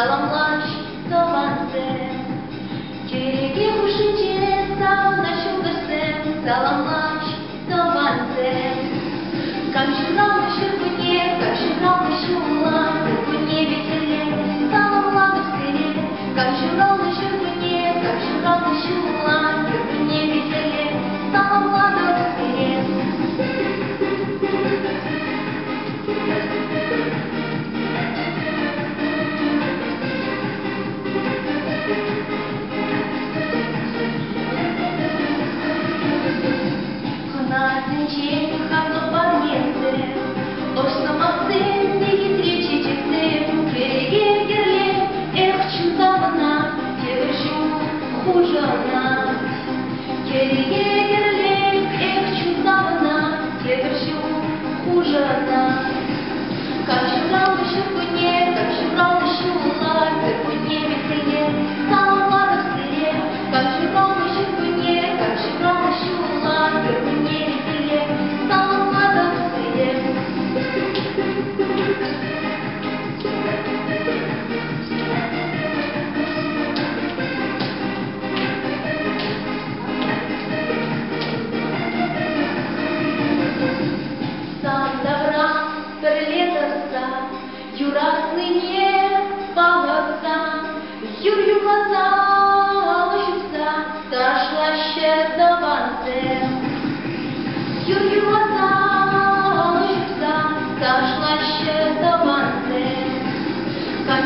стала младше Тованце. Кереге ушите, стал на чудо-сцен, стала младше Тованце. Как жирал на щербуне, как жирал на щула, щербуне веселее, стала млада в селе. Как жирал на щербуне, как жирал на щула, щербуне веселее, стала млада в селе. Как журал на щербуне, как журал на щула, щербуне веселее, стала млада в селе. Как журал на щербуне, как журал на щула, щербуне веселее, стала млада в селе. Юрасный не погода, Юрью глаза лощутся, Дошла ще до Ванце. Юрью глаза лощутся, Дошла ще до Ванце. Как